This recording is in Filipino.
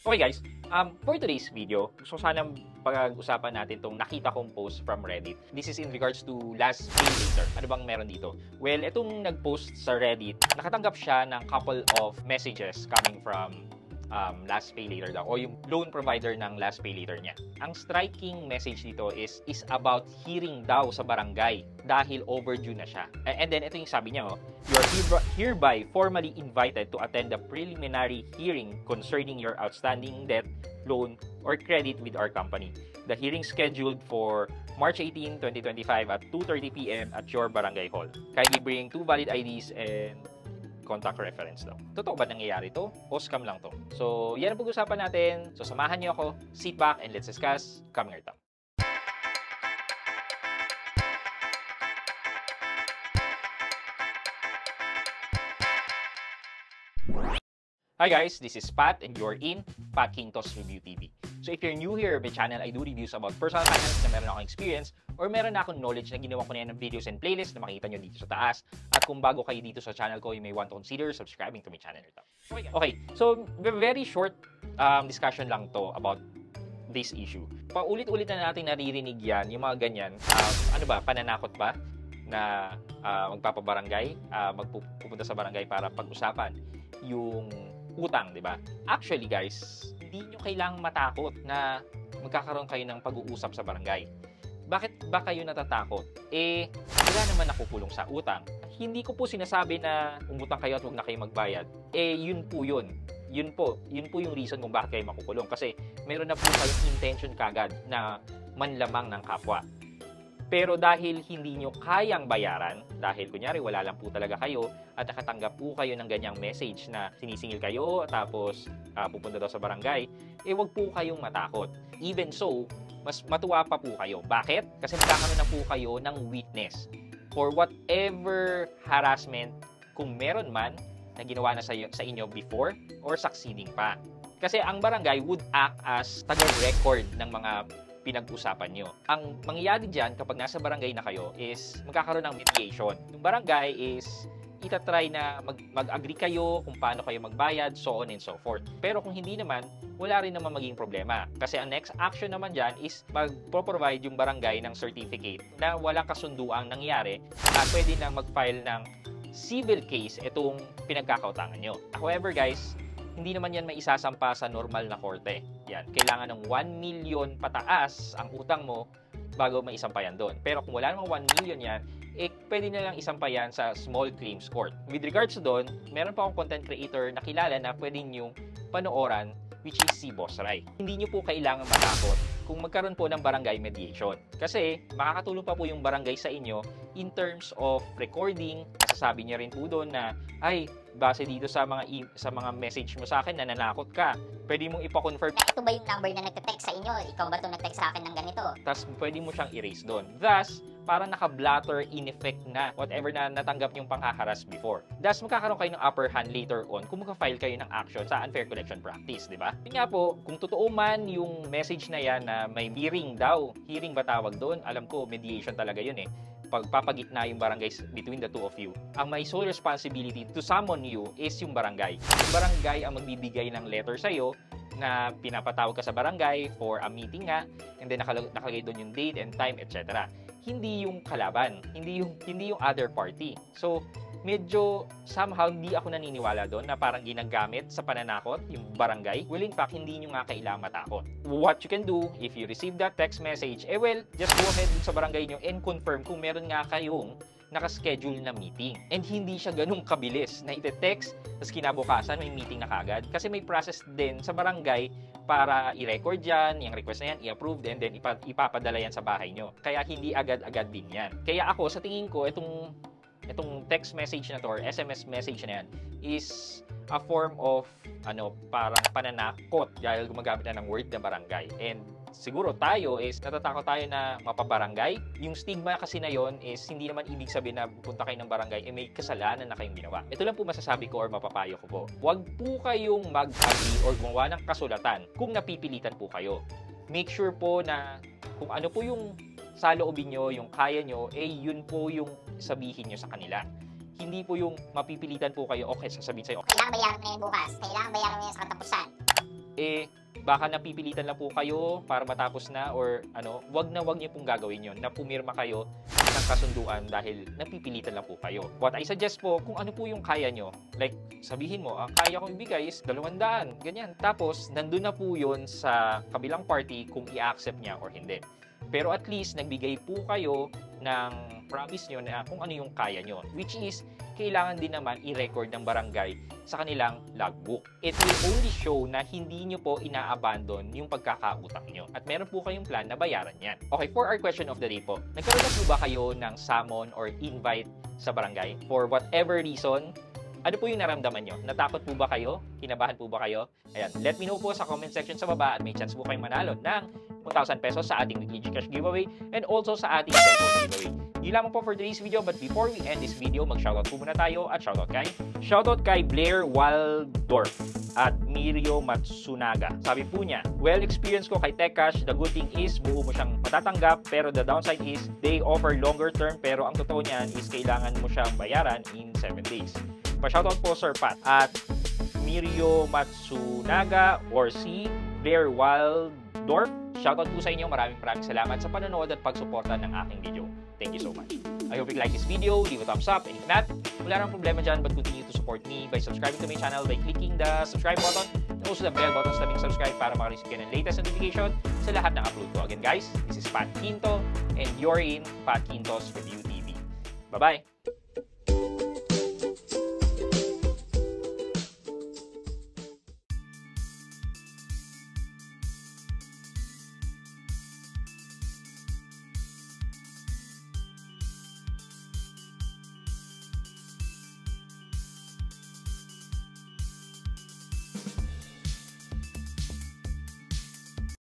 Okay guys, for today's video, gusto ko sanang pag-usapan natin itong nakita kong post from Reddit. This is in regards to last pay later. Ano bang meron dito? Well, itong nag-post sa Reddit, nakatanggap siya ng couple of messages coming from last pay later daw, o yung loan provider ng last pay later niya. Ang striking message dito is about hearing daw sa barangay dahil overdue na siya. And then ito yung sabi niya, you are hereby formally invited to attend the preliminary hearing concerning your outstanding debt, loan, or credit with our company. The hearing scheduled for March 18, 2025 at 2:30 p.m. at your barangay hall. Kindly bring 2 valid IDs and contact reference daw. Totoo ba nangyayari to? O scam lang to? So, yan ang pag-usapan natin. So, samahan niyo ako. Sit back and let's discuss. Come here, Tom. Hi guys, this is Pat and you're in Pat Quintos Review TV. So if you're new here, my channel, I do reviews about personal finance na meron akong experience or meron na akong knowledge na ginawa ko na yan ng videos and playlists na makikita nyo dito sa taas. At kung bago kayo dito sa channel ko, you may want to consider subscribing to my channel. Okay, so very short discussion lang to about this issue. Paulit-ulit na natin naririnig yan, yung mga ganyan. Pananakot ba na magpapabarangay, magpupunta sa barangay para pag-usapan yung utang, di ba? Actually guys, hindi nyo kailangang matakot na magkakaroon kayo ng pag-uusap sa barangay. Bakit ba kayo natatakot? Wala naman nakukulong sa utang. Hindi ko po sinasabi na umutang kayo at huwag na kayo magbayad. Yun po yun. Yun po yung reason kung bakit kayo makukulong. Kasi meron na po kayong intention kagad na manlamang ng kapwa. Pero dahil hindi nyo kayang bayaran, dahil kunyari wala lang po talaga kayo at nakatanggap po kayo ng ganyang message na sinisingil kayo tapos pupunta daw sa barangay, wag po kayong matakot. Even so, mas matuwa pa po kayo. Bakit? Kasi magkakaroon na po kayo ng witness for whatever harassment kung meron man na ginawa na sa inyo before or succeeding pa. Kasi ang barangay would act as taga-record ng mga pinag-usapan nyo. Ang mangyayari dyan kapag nasa barangay na kayo is magkakaroon ng mediation. Yung barangay is itatry na mag-agree kayo kung paano kayo magbayad, so on and so forth. Pero kung hindi naman, wala rin naman maging problema. Kasi ang next action naman dyan is mag-provide yung barangay ng certificate na walang kasunduang nangyari at pwede na mag-file ng civil case itong pinagkakautangan nyo. However guys, hindi naman yan maisasampa sa normal na korte. Yan, kailangan ng 1 million pataas ang utang mo bago maisampayan doon. Pero kung wala namang 1 million yan, pwede na lang isampayan sa small claims court. With regards to doon, meron pa akong content creator na kilala na pwede nyong panooran, which is si Boss Rai. Hindi nyo po kailangan matakot kung magkaroon po ng barangay mediation. Kasi makakatulong pa po yung barangay sa inyo in terms of recording. Masasabi niya rin po doon na, ay, base dito sa mga message mo sa akin na nanakot ka, pwede mong ipa-confirm na ito ba yung number na nagte-text sa inyo? Ikaw ba ito nag-text sa akin ng ganito? Tapos pwede mo siyang erase doon. Thus, parang naka-blatter in effect na whatever na natanggap yung panghaharas before. Thus, magkakaroon kayo ng upper hand later on kung mag-file kayo ng action sa unfair collection practice, di ba? Yun nga po, kung totoo man yung message na yan na may hearing daw, hearing ba tawag doon? Alam ko, mediation talaga yun pagpapagitna yung barangay between the two of you. Ang may sole responsibility to summon you is yung barangay. Yung barangay ang magbibigay ng letter sa'yo na pinapatawag ka sa barangay for a meeting nga, and then nakalagay doon yung date and time, etc. Hindi yung kalaban, hindi yung other party. So, medyo somehow hindi ako naniniwala doon na parang ginagamit sa pananakot yung barangay. Well, in fact, hindi nyo nga kailangan matakot. What you can do, if you receive that text message, just go ahead sa barangay nyo and confirm kung meron nga kayong nakaschedule na meeting. And hindi siya ganun kabilis na ite-text, tapos kinabukasan may meeting na kagad. Kasi may process din sa barangay para i-record yan, yung request na yan, i-approve, and then ipapadala yan sa bahay nyo. Kaya hindi agad-agad din yan. Kaya ako, sa tingin ko, itong text message na to or SMS message na yan is a form of parang pananakot dahil gumagamit na ng word na barangay. And siguro tayo is natatakot tayo na mapabarangay. Yung stigma kasi na yon is hindi naman ibig sabihin na punta kayo ng barangay may kasalanan na kayong ginawa. Ito lang po masasabi ko or mapapayo ko po. Huwag po kayong mag-agree or gumawa ng kasulatan kung napipilitan po kayo. Make sure po na kung ano po yung sa loobin nyo, yung kaya nyo, yun po yung sabihin nyo sa kanila. Hindi po yung mapipilitan po kayo, okay, sasabihin sa'yo, kailangan bayaran mo na yan bukas, kailangan bayaran mo yan sa katapusan. baka napipilitan lang po kayo para matapos na or wag niyo pong gagawin yon na pumirma kayo ng kasunduan dahil napipilitan lang po kayo. What I suggest po, kung ano po yung kaya nyo, like sabihin mo, kaya kong ibigay is 200, ganyan. Tapos, nandun na po yun sa kabilang party kung i-accept niya or hindi. Pero at least, nagbigay po kayo ng promise nyo na kung ano yung kaya nyo. Which is, kailangan din naman i-record ng barangay sa kanilang logbook. It will only show na hindi nyo po ina-abandon yung pagkakautang nyo. At meron po kayong plan na bayaran yan. Okay, for our question of the day po, nagkaroon na po ba kayo ng summon or invite sa barangay? For whatever reason, ano po yung naramdaman nyo? Natakot po ba kayo? Kinabahan po ba kayo? Ayan, let me know po sa comment section sa baba at may chance po kayong manalo ng 1,000 pesos sa ating weekly Gcash giveaway and also sa ating cellphone giveaway. Yun lamang po for today's video, but before we end this video, mag-shoutout po muna tayo at shoutout kay Blair Waldorf at Mirio Matsunaga. Sabi po niya, well, experience ko kay TechCash, the good thing is buo mo siyang matatanggap, pero the downside is they offer longer term, pero ang totoo niyan is kailangan mo siyang bayaran in 7 days. Pa-shoutout po Sir Pat at Mirio Matsunaga or si Blair Waldorf. Shoutout po sa inyo. Maraming salamat sa panonood at pagsuporta ng aking video. Thank you so much. I hope you like this video. Leave a thumbs up. And if not, wala nang problema dyan, but continue to support me by subscribing to my channel by clicking the subscribe button and also the bell button sa subscribe para makareceive kayo ng latest notification sa lahat ng upload ko. Again guys, this is Pat Quinto and you're in Pat Quinto's Review TV. Bye-bye!